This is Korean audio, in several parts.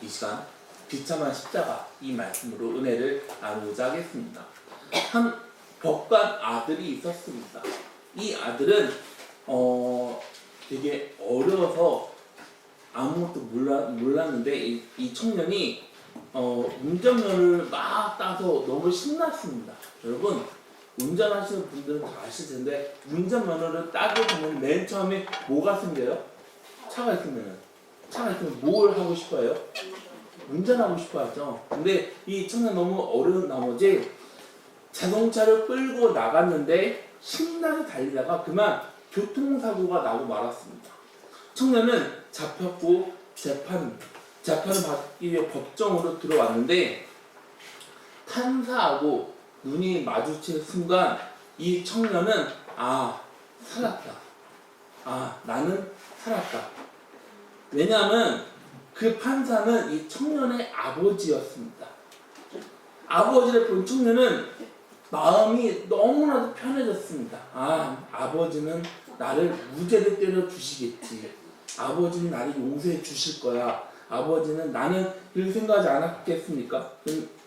이 시간 비참한 십자가 이 말씀으로 은혜를 나누고자 하겠습니다. 한 법관 아들이 있었습니다. 이 아들은 되게 어려서 아무것도 몰랐는데 이 청년이 운전면허를 막 따서 너무 신났습니다. 여러분 운전하시는 분들은 다 아실 텐데 운전면허를 따게 되면 맨 처음에 뭐가 생겨요? 차가 있으면 뭘 하고 싶어요? 운전하고 싶어 하죠. 근데 이 청년 너무 어려운 나머지 자동차를 끌고 나갔는데 신나게 달리다가 그만 교통사고가 나고 말았습니다. 청년은 잡혔고 재판을 받기 위해 법정으로 들어왔는데 판사하고 눈이 마주친 순간 이 청년은 살았다. 나는 살았다. 왜냐하면 그 판사는 이 청년의 아버지였습니다. 아버지를 본 청년은 마음이 너무나도 편해졌습니다. 아버지는 나를 무죄를 때려 주시겠지. 아버지는 나를 용서해 주실 거야. 아버지는 나는 이렇게 생각하지 않았겠습니까?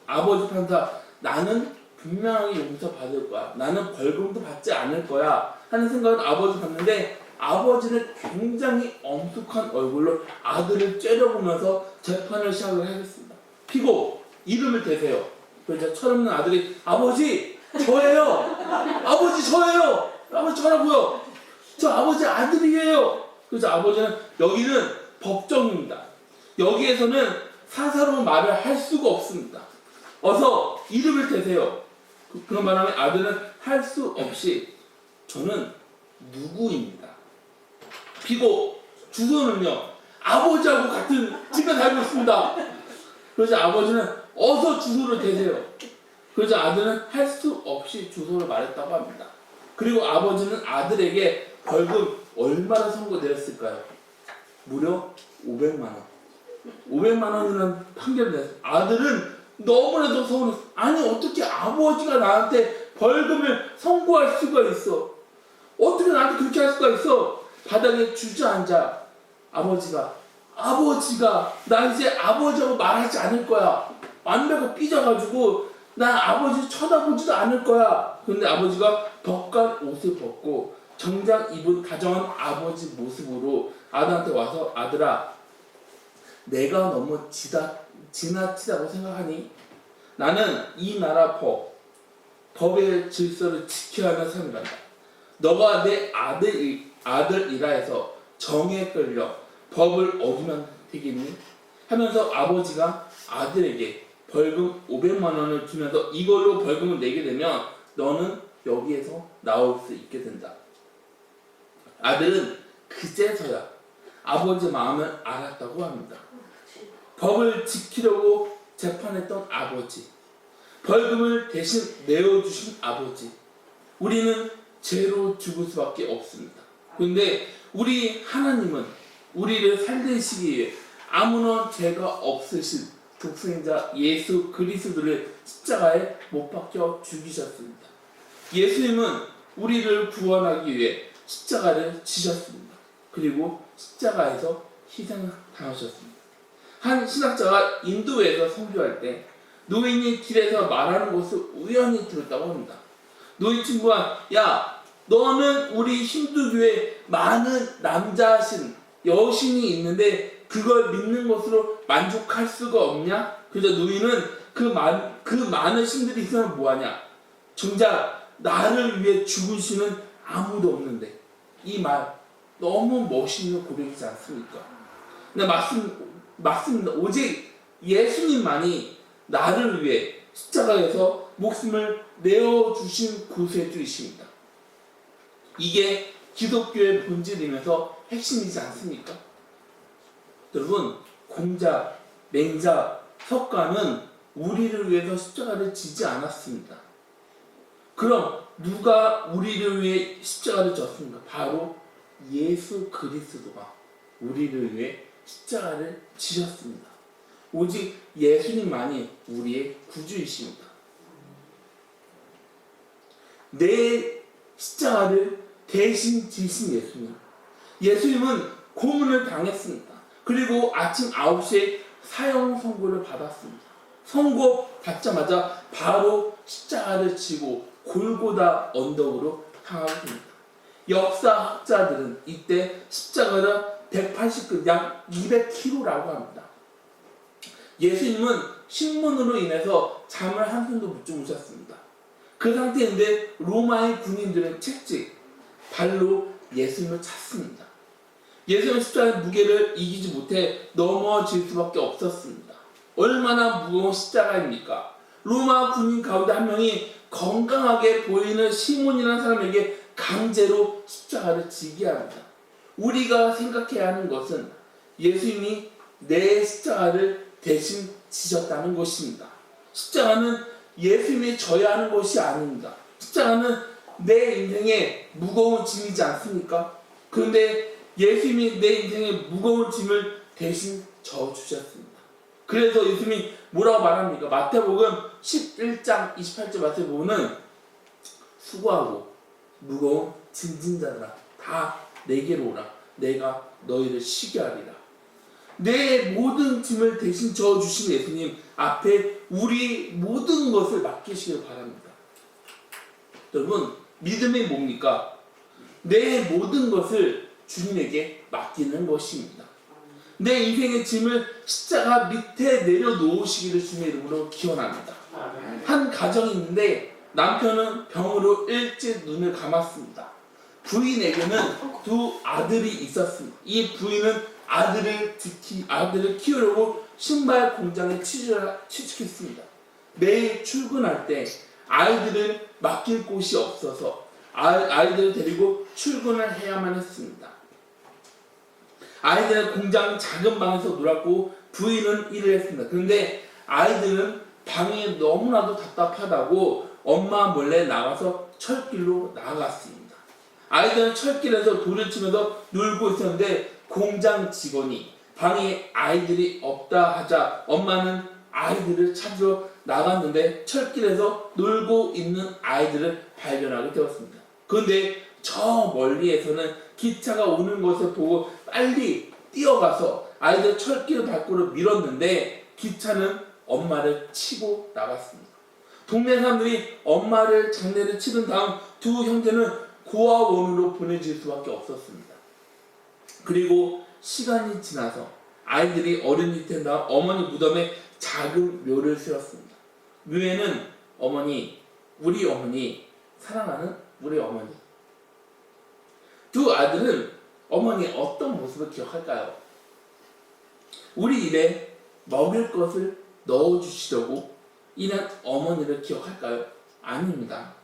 아버지 판사, 나는 분명하게 용서받을 거야. 나는 벌금도 받지 않을 거야. 하는 생각은 아버지 봤는데 아버지는 굉장히 엄숙한 얼굴로 아들을 째려보면서 재판을 시작을 하겠습니다. 피고 이름을 대세요. 그래서 철없는 아들이 아버지 저예요. 아버지 저예요. 아버지 저라고요. 저 아버지 아들이에요. 그래서 아버지는 여기는 법정입니다. 여기에서는 사사로운 말을 할 수가 없습니다. 어서 이름을 대세요. 그런 바람에 아들은 할 수 없이 저는 누구입니다. 피고 주소는요 아버지하고 같은 집에 살고 있습니다. 그래서 아버지는 어서 주소를 대세요. 그래서 아들은 할 수 없이 주소를 말했다고 합니다. 그리고 아버지는 아들에게 벌금 얼마나 선고되었을까요? 무려 500만 원. 500만 원이라는 판결을 냈어요. 아들은 너무나도 서운했어. 아니 어떻게 아버지가 나한테 벌금을 선고할 수가 있어? 어떻게 나한테 그렇게 할 수가 있어? 바닥에 주저앉아 아버지가 나 이제 아버지하고 말하지 않을 거야. 완벽하게 삐져가지고 나 아버지 쳐다보지도 않을 거야. 그런데 아버지가 덕간 옷을 벗고 정장 입은 다정한 아버지 모습으로 아들한테 와서 아들아 내가 너무 지나치다고 생각하니? 나는 이 나라 법의 질서를 지켜야 하는 사람이란다. 너가 내 아들이라 해서 정에 끌려 법을 어기면 되겠니? 하면서 아버지가 아들에게 벌금 500만 원을 주면서 이걸로 벌금을 내게 되면 너는 여기에서 나올 수 있게 된다. 아들은 그제서야 아버지의 마음을 알았다고 합니다. 법을 지키려고 재판했던 아버지, 벌금을 대신 내어주신 아버지, 우리는 죄로 죽을 수밖에 없습니다. 그런데 우리 하나님은 우리를 살리시기 위해 아무런 죄가 없으신 독생자 예수 그리스도를 십자가에 못 박혀 죽이셨습니다. 예수님은 우리를 구원하기 위해 십자가를 지셨습니다. 그리고 십자가에서 희생당하셨습니다. 한 신학자가 인도에서 선교할 때 노인이 길에서 말하는 것을 우연히 들었다고 합니다. 노인 친구가 야 너는 우리 힌두교에 많은 남자신 여신이 있는데 그걸 믿는 것으로 만족할 수가 없냐? 그래서 노인은 그 많은 신들이 있으면 뭐하냐? 정작 나를 위해 죽은 신은 아무도 없는데. 이 말 너무 멋있는 고백이지 않습니까? 근데 맞습니다. 오직 예수님만이 나를 위해 십자가에서 목숨을 내어주신 구세주이십니다. 이게 기독교의 본질이면서 핵심이지 않습니까? 여러분 공자, 맹자, 석가는 우리를 위해서 십자가를 지지 않았습니다. 그럼 누가 우리를 위해 십자가를 졌습니까? 바로 예수 그리스도가 우리를 위해 십자가를 지셨습니다. 오직 예수님만이 우리의 구주이십니다. 내 십자가를 대신 지신 예수님. 예수님은 고문을 당했습니다. 그리고 아침 9시에 사형 선고를 받았습니다. 선고 받자마자 바로 십자가를 지고 골고다 언덕으로 향하게 됩니다. 역사학자들은 이때 십자가를 180근 약 200kg라고 합니다. 예수님은 신문으로 인해서 잠을 한숨도 못 주무셨습니다. 그 상태인데 로마의 군인들은 채찍, 발로 예수님을 찼습니다. 예수님은 십자가의 무게를 이기지 못해 넘어질 수밖에 없었습니다. 얼마나 무거운 십자가입니까? 로마 군인 가운데 한 명이 건강하게 보이는 시몬이라는 사람에게 강제로 십자가를 지게 합니다. 우리가 생각해야 하는 것은 예수님이 내 십자가를 대신 지셨다는 것입니다. 십자가는 예수님이 져야 하는 것이 아닙니다. 십자가는 내 인생의 무거운 짐이지 않습니까? 그런데 예수님이 내 인생의 무거운 짐을 대신 져주셨습니다. 그래서 예수님이 뭐라고 말합니까? 마태복음 11장 28절 말씀에 보면 수고하고 무거운 짐진 자들아 다 내게로 오라. 내가 너희를 쉬게 하리라. 내 모든 짐을 대신 져주신 예수님 앞에 우리 모든 것을 맡기시길 바랍니다. 여러분, 믿음이 뭡니까? 내 모든 것을 주님에게 맡기는 것입니다. 내 인생의 짐을 십자가 밑에 내려놓으시기를 주님의 이름으로 기원합니다. 한 가정이 있는데 남편은 병으로 일찍 눈을 감았습니다. 부인에게는 두 아들이 있었습니다. 이 부인은 아들을 키우려고 신발 공장에 취직했습니다. 매일 출근할 때 아이들을 맡길 곳이 없어서 아이들을 데리고 출근을 해야만 했습니다. 아이들은 공장 작은 방에서 놀았고 부인은 일을 했습니다. 그런데 아이들은 방이 너무나도 답답하다고 엄마 몰래 나가서 철길로 나갔습니다. 아이들은 철길에서 돌을 치면서 놀고 있었는데 공장 직원이 방에 아이들이 없다 하자 엄마는 아이들을 찾으러 나갔는데 철길에서 놀고 있는 아이들을 발견하게 되었습니다. 그런데 저 멀리에서는 기차가 오는 것을 보고 빨리 뛰어가서 아이들 철길 밖으로 밀었는데 기차는 엄마를 치고 나갔습니다. 동네 사람들이 엄마를 장례를 치른 다음 두 형제는 고아원으로 보내질 수밖에 없었습니다. 그리고 시간이 지나서 아이들이 어른이 된 다음 어머니 무덤에 작은 묘를 세웠습니다. 묘에는 우리 어머니, 사랑하는 우리 어머니. 두 아들은 어머니의 어떤 모습을 기억할까요? 우리 입에 먹을 것을 넣어주시려고 이런 어머니를 기억할까요? 아닙니다.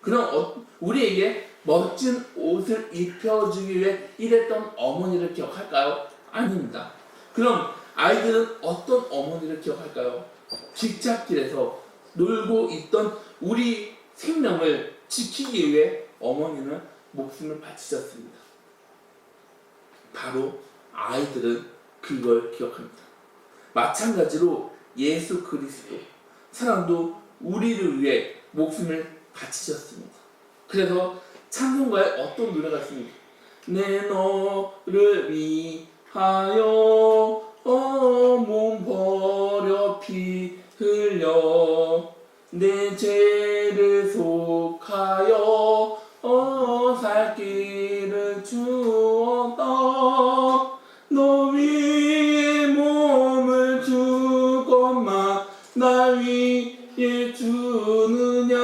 그럼 우리에게 멋진 옷을 입혀주기 위해 일했던 어머니를 기억할까요? 아닙니다. 그럼 아이들은 어떤 어머니를 기억할까요? 기찻길에서 놀고 있던 우리 생명을 지키기 위해 어머니는 목숨을 바치셨습니다. 바로 아이들은 그걸 기억합니다. 마찬가지로 예수 그리스도 사랑도 우리를 위해 목숨을 바치셨습니다. 그래서 찬송가에 어떤 노래가 있습니까? 내 너를 위하여 몸 버려 피 흘려 내 죄를 속하여 살 길을 주었다. 너 위에 몸을 주건만 날 위에 주느냐.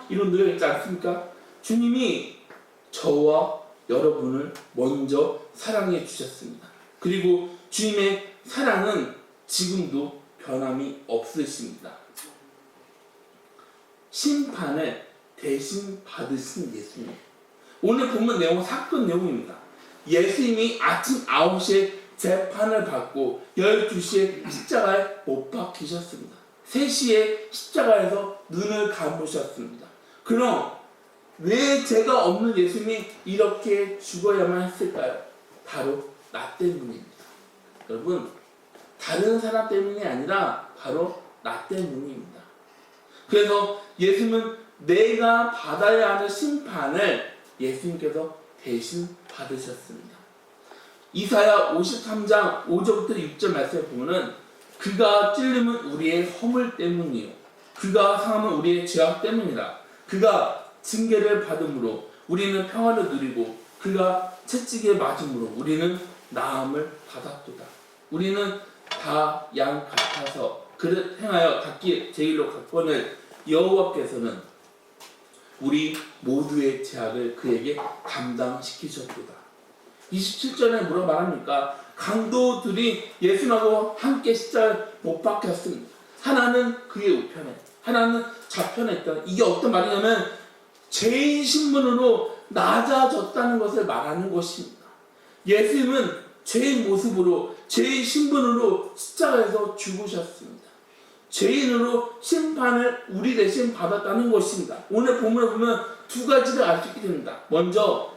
이런 노래가 있지 않습니까? 주님이 저와 여러분을 먼저 사랑해 주셨습니다. 그리고 주님의 사랑은 지금도 변함이 없으십니다. 심판을 대신 받으신 예수님. 오늘 본문 내용은 사건 내용입니다. 예수님이 아침 9시에 재판을 받고 12시에 십자가에 못 박히셨습니다. 3시에 십자가에서 눈을 감으셨습니다. 그럼 왜 죄가 없는 예수님이 이렇게 죽어야만 했을까요? 바로 나 때문입니다. 여러분, 다른 사람 때문이 아니라 바로 나 때문입니다. 그래서 예수님은 내가 받아야 하는 심판을 예수님께서 대신 받으셨습니다. 이사야 53장 5절부터 6절 말씀에 보면은 그가 찔림은 우리의 허물 때문이요 그가 상함은 우리의 죄악 때문이라. 그가 징계를 받음으로 우리는 평안을 누리고 그가 채찍에 맞음으로 우리는 나음을 받았도다. 우리는 다 양 같아서 그릇 행하여 각기 제 일로 각본을 여호와께서는 우리 모두의 죄악을 그에게 감당시키셨도다. 27절에 뭐라 말합니까? 강도들이 예수님하고 함께 십자가에 못 박혔습니다. 하나는 그의 우편에, 하나는 좌편에 있다. 이게 어떤 말이냐면 죄인 신분으로 낮아졌다는 것을 말하는 것입니다. 예수님은 죄인 모습으로, 죄인 신분으로 십자가에서 죽으셨습니다. 죄인으로 심판을 우리 대신 받았다는 것입니다. 오늘 본문을 보면 두 가지를 알 수 있게 됩니다. 먼저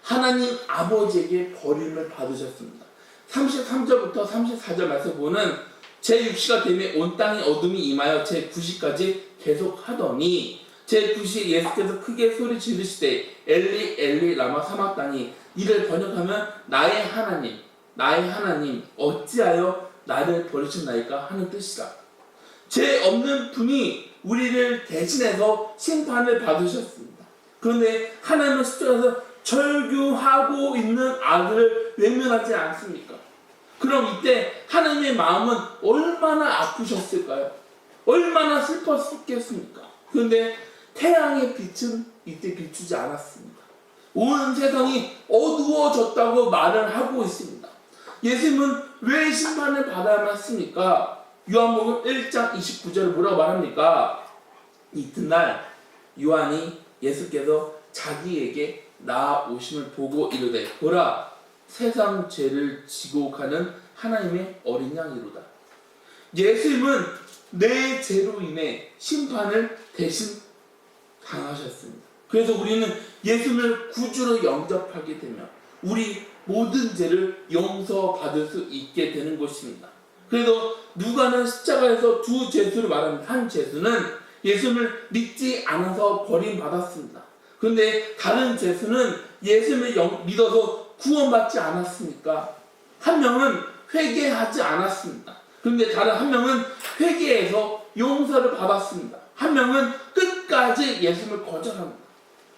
하나님 아버지에게 버림을 받으셨습니다. 33절부터 34절 말씀 보면 제6시가 되면 온 땅에 어둠이 임하여 제9시까지 계속 하더니 제9시 예수께서 크게 소리 지르시되 엘리 엘리 라마 사막다니 이를 번역하면 나의 하나님 어찌하여 나를 버리셨나이까 하는 뜻이다. 죄 없는 분이 우리를 대신해서 심판을 받으셨습니다. 그런데 하나님은 십자가에서 절규하고 있는 아들을 외면하지 않습니까? 그럼 이때 하나님의 마음은 얼마나 아프셨을까요? 얼마나 슬펐겠습니까? 그런데 태양의 빛은 이때 비추지 않았습니다. 온 세상이 어두워졌다고 말을 하고 있습니다. 예수님은 왜 심판을 받아야만 했습니까? 요한복음 1장 29절에 뭐라고 말합니까? 이튿날 요한이 예수께서 자기에게 나아오심을 보고 이르되 보라 세상 죄를 지고 가는 하나님의 어린 양이로다. 예수님은 내 죄로 인해 심판을 대신 당하셨습니다. 그래서 우리는 예수님을 구주로 영접하게 되면 우리 모든 죄를 용서받을 수 있게 되는 것입니다. 그래서 누가는 십자가에서 두 죄수를 말합니다. 한 죄수는 예수님을 믿지 않아서 버림받았습니다. 그런데 다른 죄수는 예수님을 믿어서 구원받지 않았습니까? 한 명은 회개하지 않았습니다. 그런데 다른 한 명은 회개해서 용서를 받았습니다. 한 명은 끝까지 예수님을 거절합니다.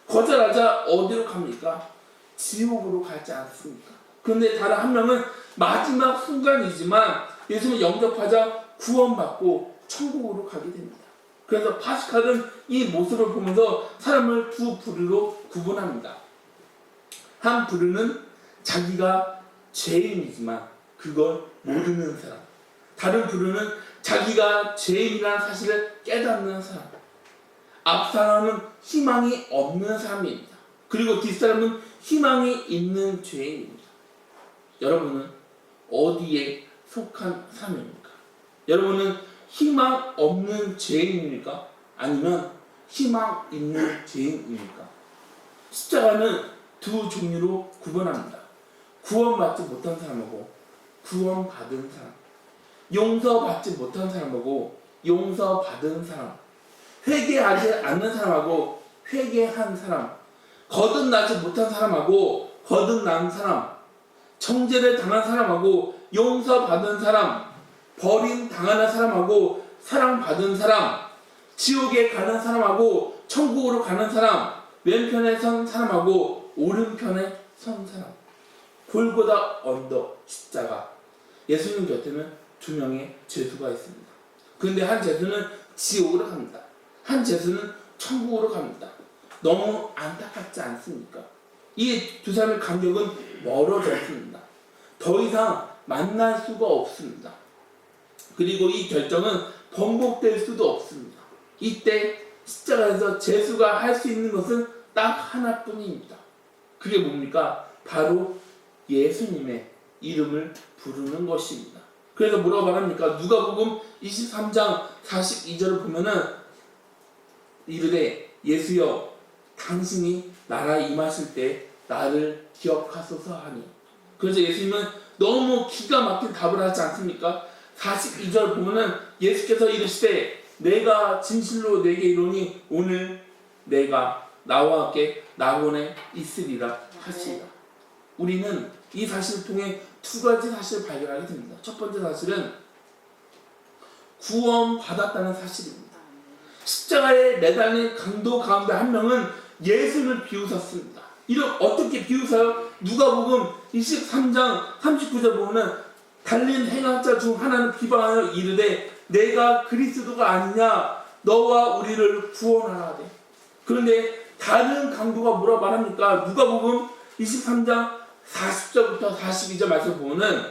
거절하자 어디로 갑니까? 지옥으로 가지 않습니까? 그런데 다른 한 명은 마지막 순간이지만 예수님을 영접하자 구원받고 천국으로 가게 됩니다. 그래서 파스칼은 이 모습을 보면서 사람을 두 부류로 구분합니다. 한 부류는 자기가 죄인이지만 그걸 모르는 사람. 다른 부류는 자기가 죄인이라는 사실을 깨닫는 사람. 앞 사람은 희망이 없는 사람입니다. 그리고 뒷 사람은 희망이 있는 죄인입니다. 여러분은 어디에 속한 사람입니까? 여러분은 희망 없는 죄인입니까? 아니면 희망 있는 죄인입니까? 십자가는 두 종류로 구분합니다. 구원받지 못한 사람하고 구원받은 사람, 용서받지 못한 사람하고 용서받은 사람, 회개하지 않는 사람하고 회개한 사람, 거듭나지 못한 사람하고 거듭난 사람, 정죄를 당한 사람하고 용서받은 사람, 버림당하는 사람하고 사랑받은 사람, 지옥에 가는 사람하고 천국으로 가는 사람, 왼편에 선 사람하고 오른편에 선 사람. 골고다 언덕 십자가. 예수님 곁에는 두 명의 죄수가 있습니다. 그런데 한 죄수는 지옥으로 갑니다. 한 죄수는 천국으로 갑니다. 너무 안타깝지 않습니까? 이 두 사람의 간격은 멀어졌습니다. 더 이상 만날 수가 없습니다. 그리고 이 결정은 번복될 수도 없습니다. 이때 십자가에서 죄수가 할 수 있는 것은 딱 하나뿐입니다. 그게 뭡니까? 바로 예수님의 이름을 부르는 것입니다. 그래서 뭐라고 말합니까? 누가복음 23장 42절을 보면은 이르되 예수여 당신이 나라에 임하실 때 나를 기억하소서 하니. 그래서 예수님은 너무 기가 막힌 답을 하지 않습니까? 42절 보면은 예수께서 이르시되 내가 진실로 내게 이르노니 오늘 내가 나와 함께 낙원에 있으리라 하시리라. 우리는 이 사실을 통해 두 가지 사실을 발견하게 됩니다. 첫 번째 사실은 구원받았다는 사실입니다. 십자가에 매달린 강도 가운데 한 명은 예수를 비웃었습니다. 이를 어떻게 비웃어요? 누가복음 23장 39절 보면은 달린 행악자 중 하나는 비방하여 이르되 내가 그리스도가 아니냐 너와 우리를 구원하라 하되. 그런데 다른 강도가 뭐라 말합니까? 누가복음 23장 40절부터 42절 말씀 보면은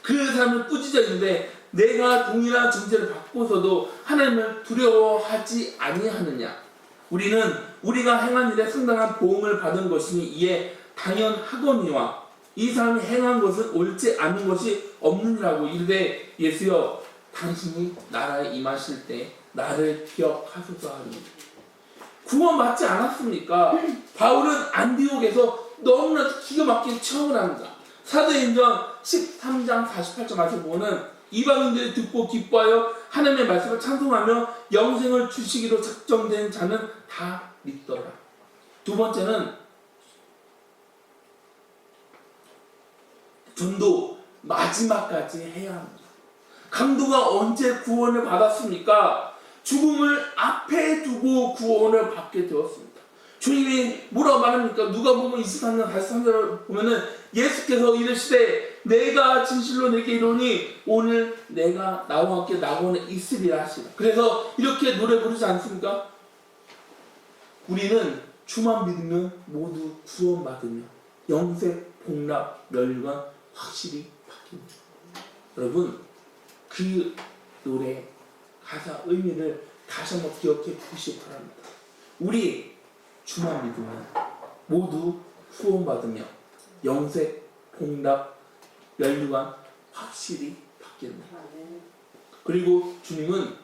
그 사람은 꾸짖어 있는데 내가 동일한 존재를 받고서도 하나님을 두려워하지 아니하느냐. 우리는 우리가 행한 일에 상당한 보응을 받은 것이니 이에 당연하거니와 이 사람이 행한 것은 옳지 않은 것이 없느니라고 이르되 예수여 당신이 나라에 임하실 때 나를 기억하소서 하니. 구원받지 않았습니까? 바울은 안디옥에서 너무나 기가 막히게 체험을 합니다. 사도행전 13장 48절 말씀 보면 이방인들이 듣고 기뻐하여 하나님의 말씀을 찬송하며 영생을 주시기로 작정된 자는 다 믿더라. 두 번째는 전도 마지막까지 해야 합니다. 강도가 언제 구원을 받았습니까? 죽음을 앞에 두고 구원을 받게 되었습니다. 주님이 뭐라고 말합니까? 누가복음 23장 43절 보면은 예수께서 이르시되 내가 진실로 내게 이르노니 오늘 내가 나와 함께 낙원에 있으리라 하시라. 그래서 이렇게 노래 부르지 않습니까? 우리는 주만 믿으면 모두 구원받으며 영생, 복락, 멸관 확실히 바뀝니다. 여러분 그 노래 가사 의미를 다시 한번 기억해 보시기 바랍니다. 우리 주만 믿으면 모두 구원받으며 영생, 복락, 멸류관 확실히 받겠네. 그리고 주님은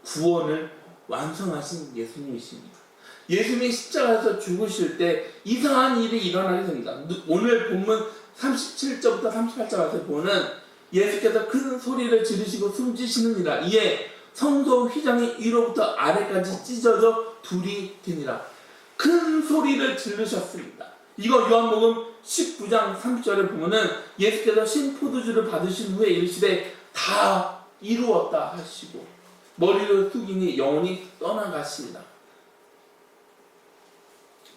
구원을 완성하신 예수님이십니다. 예수님이 십자가에서 죽으실 때 이상한 일이 일어나게 됩니다. 오늘 본문 37절부터 38절에서 보는 예수께서 큰 소리를 지르시고 숨지시느니라. 이에 성소 휘장이 위로부터 아래까지 찢어져 둘이 되니라. 큰 소리를 지르셨습니다. 이거 요한복음 19장 30절에 보면은 예수께서 신포도주를 받으신 후에 이르시되 다 이루었다 하시고 머리를 숙이니 영혼이 떠나가시니라.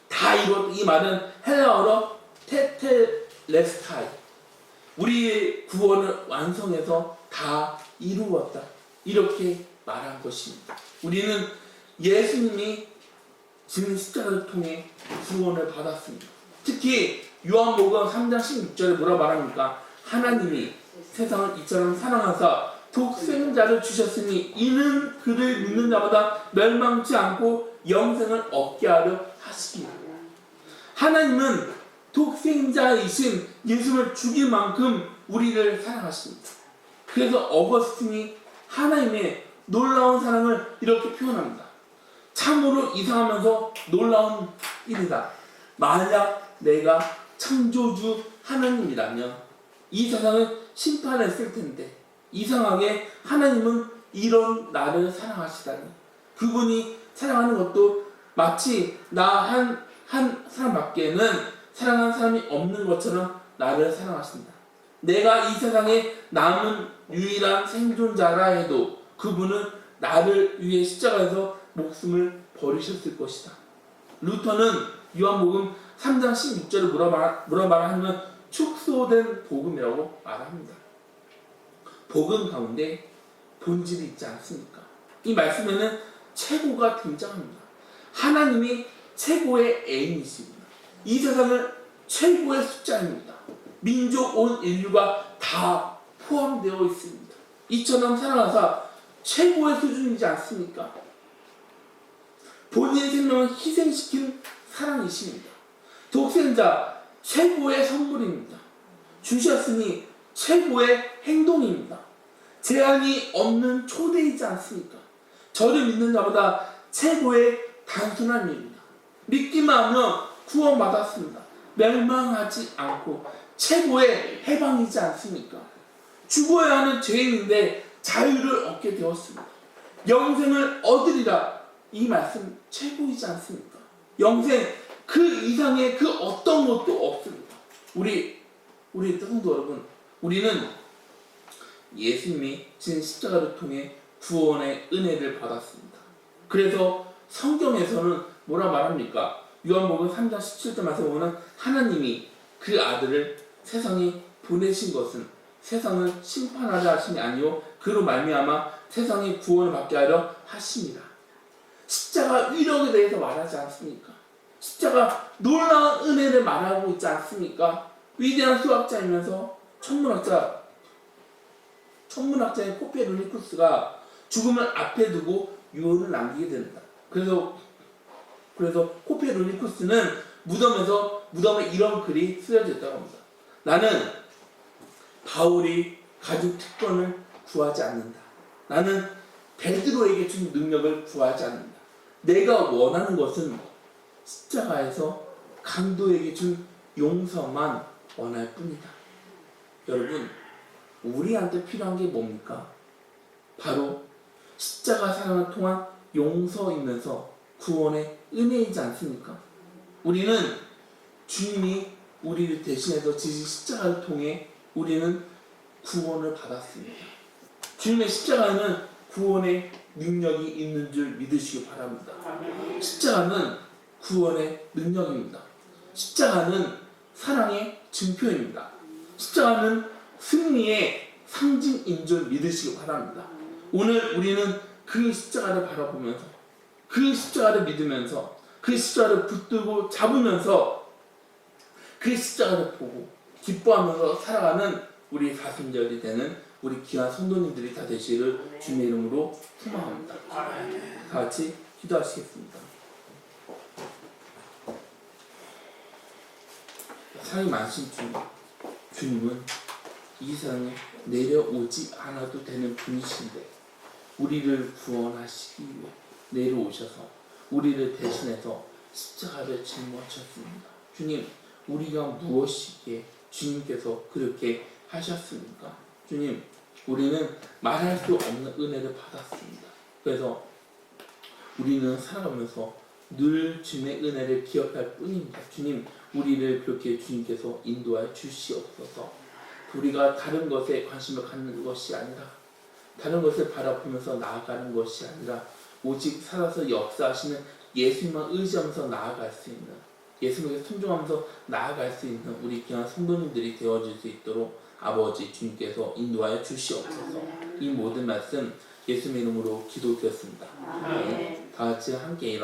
다 이루었다. 이 말은 헬라어로 테텔레스타이, 우리의 구원을 완성해서 다 이루었다 이렇게 말한 것입니다. 우리는 예수님이 지는 십자가를 통해 구원을 받았습니다. 특히 요한복음 3장 16절에 뭐라 말합니까? 하나님이 세상을 이처럼 사랑하사 독생자를 주셨으니 이는 그를 믿는 자마다 멸망치 않고 영생을 얻게 하려 하시기로. 하나님은 독생자이신 예수를 죽일 만큼 우리를 사랑하십니다. 그래서 어거스틴이 하나님의 놀라운 사랑을 이렇게 표현합니다. 참으로 이상하면서 놀라운 일이다. 만약 내가 창조주 하나님이라면 이 세상을 심판했을 텐데 이상하게 하나님은 이런 나를 사랑하시다니. 그분이 사랑하는 것도 마치 나 한 사람밖에는 사랑하는 사람이 없는 것처럼 나를 사랑하신다. 내가 이 세상에 남은 유일한 생존자라 해도 그분은 나를 위해 십자가에서 목숨을 버리셨을 것이다. 루터는 요한복음 3장 16절을 뭐라 말하면 축소된 복음이라고 말합니다. 복음 가운데 본질이 있지 않습니까? 이 말씀에는 최고가 등장합니다. 하나님이 최고의 애인이십니다. 이 세상을 최고의 숫자입니다. 민족 온 인류가 다 포함되어 있습니다. 이처럼 사랑하사 최고의 수준이지 않습니까? 본인의 생명을 희생시킨 사랑이십니다. 독생자 최고의 선물입니다. 주셨으니 최고의 행동입니다. 제한이 없는 초대이지 않습니까? 저를 믿는 자보다 최고의 단순한 일입니다. 믿기만 하면 구원받았습니다. 멸망하지 않고 최고의 해방이지 않습니까? 죽어야 하는 죄인인데 자유를 얻게 되었습니다. 영생을 얻으리라. 이 말씀 최고이지 않습니까? 영생 그 이상의 그 어떤 것도 없습니다. 우리 성도 여러분, 우리는 예수님이 진 십자가를 통해 구원의 은혜를 받았습니다. 그래서 성경에서는 뭐라 말합니까? 요한복음 3장 17절 말씀 보면 하나님이 그 아들을 세상에 보내신 것은 세상을 심판하려 하심이 아니요 그로 말미암아 세상이 구원을 받게 하려 하심이라. 십자가 위력에 대해서 말하지 않습니까? 십자가 놀라운 은혜를 말하고 있지 않습니까? 위대한 수학자이면서 천문학자인 코페르니쿠스가 죽음을 앞에 두고 유언을 남기게 됩니다. 그래서 코페르니쿠스는 무덤에 이런 글이 쓰여져 있다고 합니다. 나는 바울이 가진 특권을 구하지 않는다. 나는 베드로에게 준 능력을 구하지 않는다. 내가 원하는 것은 십자가에서 강도에게 준 용서만 원할 뿐이다. 여러분, 우리한테 필요한 게 뭡니까? 바로 십자가 사랑을 통한 용서이면서 구원의 은혜이지 않습니까? 우리는 주님이 우리를 대신해서 지신 십자가를 통해 우리는 구원을 받았습니다. 주님의 십자가는 구원의 능력이 있는 줄 믿으시기 바랍니다. 십자가는 구원의 능력입니다. 십자가는 사랑의 증표입니다. 십자가는 승리의 상징인 줄 믿으시기 바랍니다. 오늘 우리는 그 십자가를 바라보면서 그 십자가를 믿으면서 그 십자가를 붙들고 잡으면서 그 십자가를 보고 기뻐하면서 살아가는 우리 사순절이 되는 우리 귀한 성도님들이 다 되시기를 주님의 이름으로 소망합니다. 다 같이 기도하시겠습니다. 사랑이 많으신 주님은 이 세상에 내려오지 않아도 되는 분이신데 우리를 구원하시기 위해 내려오셔서 우리를 대신해서 십자가를 짊어졌습니다. 주님, 우리가 무엇이기에 주님께서 그렇게 하셨습니까? 주님, 우리는 말할 수 없는 은혜를 받았습니다. 그래서 우리는 살아가면서 늘 주님의 은혜를 기억할 뿐입니다. 주님, 우리를 그렇게 주님께서 인도하여 주시옵소서. 우리가 다른 것에 관심을 갖는 것이 아니라 다른 것을 바라보면서 나아가는 것이 아니라 오직 살아서 역사하시는 예수님만 의지하면서 나아갈 수 있는 예수님에게 순종하면서 나아갈 수 있는 우리 귀한 성도님들이 되어질 수 있도록 아버지 주님께서 인도하여 주시옵소서. 이 모든 말씀 예수님의 이름으로 기도드렸습니다. 다 같이 함께 일어나